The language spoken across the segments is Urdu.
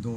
2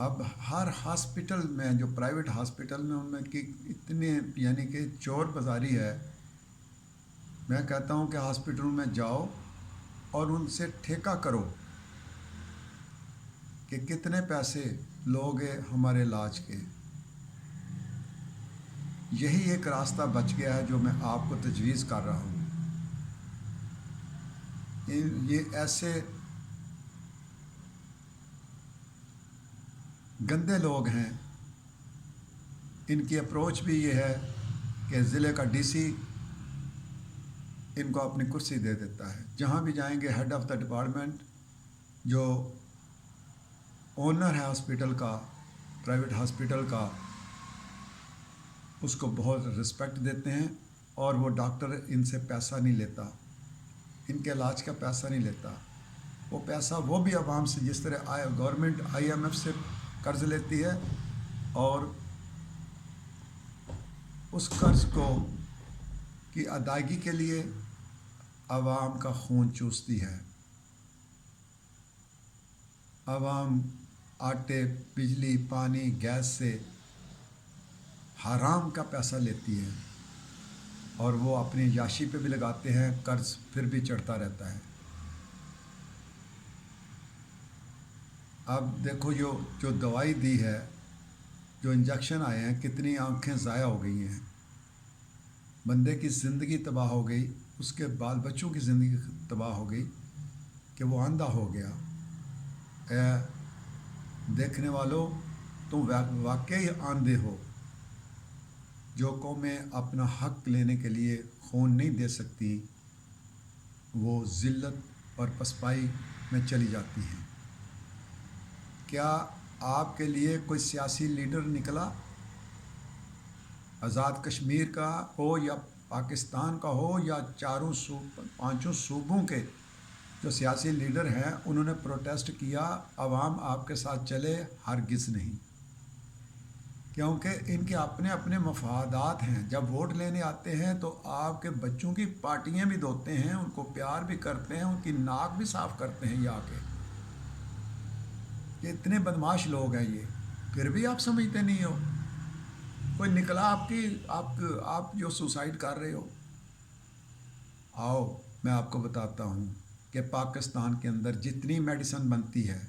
اب ہر ہاسپٹل میں جو پرائیویٹ ہاسپٹل میں ان میں کہ اتنے یعنی کہ چور بازاری ہے. میں کہتا ہوں کہ ہاسپٹلوں میں جاؤ اور ان سے ٹھیکہ کرو کہ کتنے پیسے لوگے ہمارے علاج کے. یہی ایک راستہ بچ گیا ہے جو میں آپ کو تجویز کر رہا ہوں. یہ ایسے گندے لوگ ہیں، ان کی اپروچ بھی یہ ہے کہ ضلع کا ڈی سی ان کو اپنی کرسی دے دیتا ہے. جہاں بھی جائیں گے ہیڈ آف دا ڈپارٹمنٹ جو اونر ہے ہاسپٹل کا، پرائیویٹ ہاسپٹل کا، اس کو بہت رسپیکٹ دیتے ہیں اور وہ ڈاکٹر ان سے پیسہ نہیں لیتا، ان کے علاج کا پیسہ نہیں لیتا. وہ پیسہ وہ بھی عوام سے، جس طرح گورنمنٹ IMF سے قرض لیتی ہے اور اس قرض کی ادائیگی کے لیے عوام کا خون چوستی ہے. عوام آٹے، بجلی، پانی، گیس سے حرام کا پیسہ لیتی ہے اور وہ اپنی یاشی پہ بھی لگاتے ہیں، قرض پھر بھی چڑھتا رہتا ہے. اب دیکھو جو دوائی دی ہے، جو انجیکشن آئے ہیں، کتنی آنکھیں ضائع ہو گئی ہیں، بندے کی زندگی تباہ ہو گئی، اس کے بال بچوں کی زندگی تباہ ہو گئی کہ وہ اندھا ہو گیا. اے دیکھنے والوں، تم واقعی اندھے ہو. جو قومیں اپنا حق لینے کے لیے خون نہیں دے سکتی وہ ذلت اور پسپائی میں چلی جاتی ہیں. کیا آپ کے لیے کوئی سیاسی لیڈر نکلا، آزاد کشمیر کا ہو یا پاکستان کا ہو یا پانچوں صوبوں کے جو سیاسی لیڈر ہیں، انہوں نے پروٹیسٹ کیا عوام آپ کے ساتھ چلے؟ ہرگز نہیں. کیونکہ ان کے اپنے اپنے مفادات ہیں. جب ووٹ لینے آتے ہیں تو آپ کے بچوں کی پارٹیاں بھی دھوتے ہیں، ان کو پیار بھی کرتے ہیں، ان کی ناک بھی صاف کرتے ہیں. یہ آ کے یہ اتنے بدماش لوگ ہیں یہ، پھر بھی آپ سمجھتے نہیں ہو. کوئی نکلا آپ جو سوسائڈ کر رہے ہو. آؤ میں آپ کو بتاتا ہوں کہ پاکستان کے اندر جتنی میڈیسن بنتی ہے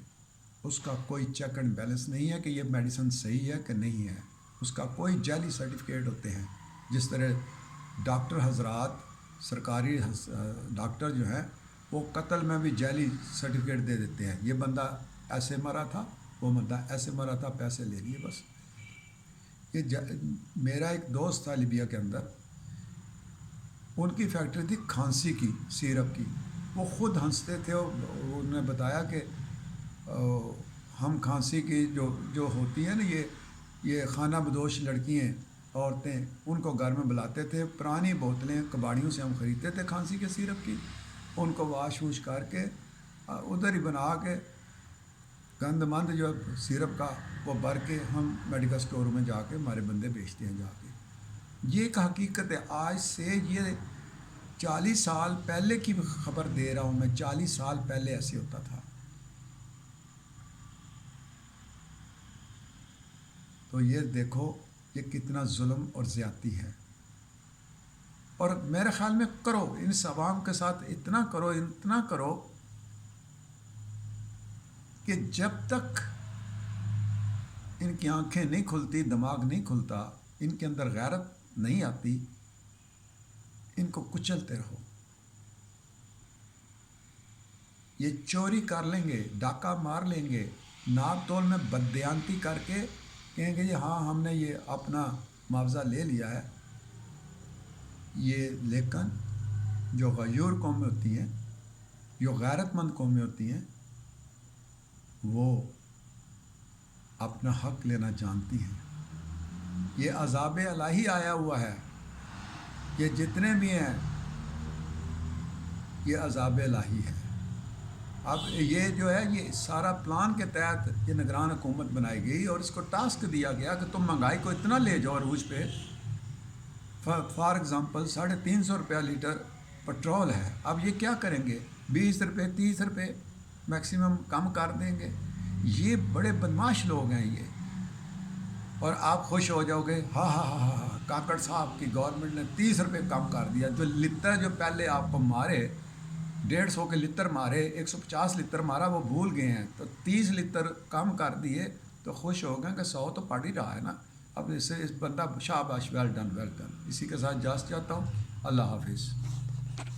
اس کا کوئی چیک اینڈ بیلنس نہیں ہے کہ یہ میڈیسن صحیح ہے کہ نہیں ہے. اس کا کوئی جعلی سرٹیفکیٹ ہوتے ہیں. جس طرح ڈاکٹر حضرات، سرکاری ڈاکٹر جو ہیں، وہ قتل میں بھی جعلی سرٹیفکیٹ دے دیتے ہیں. یہ بندہ ایسے مرا تھا، وہ بندہ ایسے مرا تھا، پیسے لے لیے بس. میرا ایک دوست تھا لیبیا کے اندر، ان کی فیکٹری تھی کھانسی کی، سیرپ کی. وہ خود ہنستے تھے. انہوں نے بتایا کہ ہم کھانسی کی جو ہوتی ہیں نا، یہ خانہ بدوش لڑکیاں، عورتیں، ان کو گھر میں بلاتے تھے. پرانی بوتلیں کباڑیوں سے ہم خریدتے تھے کھانسی کے سیرپ کی، ان کو واش ووش کر کے ادھر ہی بنا کے گند مند جو سیرپ کا وہ بھر کے ہم میڈیکل سٹور میں جا کے ہمارے بندے بیچتے ہیں جا کے. یہ ایک حقیقت ہے. آج سے یہ 40 سال پہلے کی خبر دے رہا ہوں میں. 40 سال پہلے ایسے ہوتا تھا. تو یہ دیکھو یہ کتنا ظلم اور زیادتی ہے. اور میرے خیال میں کرو ان عوام کے ساتھ اتنا کرو کہ جب تک ان کی آنکھیں نہیں کھلتی، دماغ نہیں کھلتا، ان کے اندر غیرت نہیں آتی، ان کو کچلتے رہو. یہ چوری کر لیں گے، ڈاکہ مار لیں گے، ناپ تول میں بددیانتی کر کے کہیں گے جی ہاں ہم نے یہ اپنا معاوضہ لے لیا ہے. یہ لیکن جو غیور قومیں ہوتی ہیں، جو غیرت مند قومیں ہوتی ہیں، وہ اپنا حق لینا جانتی ہیں. یہ عذاب الہی آیا ہوا ہے. یہ جتنے بھی ہیں یہ عذاب الہی ہے. اب یہ جو ہے یہ سارا پلان کے تحت یہ نگران حکومت بنائی گئی اور اس کو ٹاسک دیا گیا کہ تم مہنگائی کو اتنا لے جاؤ عروج پہ. فار ایگزامپل 350 روپیہ لیٹر پٹرول ہے. اب یہ کیا کریں گے؟ 20 روپے 30 روپے میکسیمم کم کر دیں گے. یہ بڑے بدماش لوگ ہیں یہ. اور آپ خوش ہو جاؤ گے، ہاں ہاں ہاں ہاں ہاں کاکڑ صاحب کی گورنمنٹ نے 30 روپے کم کر دیا. جو لتر جو پہلے آپ کو مارے 150 کے لتر مارے، 150 لتر مارا، وہ بھول گئے ہیں. تو 30 لتر کم کر دیے تو خوش ہو گئے کہ 100 تو پڑ ہی رہا ہے نا. اب اس سے اس بندہ شاباش، ویل ڈن ویل ڈن. اسی کے ساتھ اجازت چاہتا ہوں. اللہ حافظ.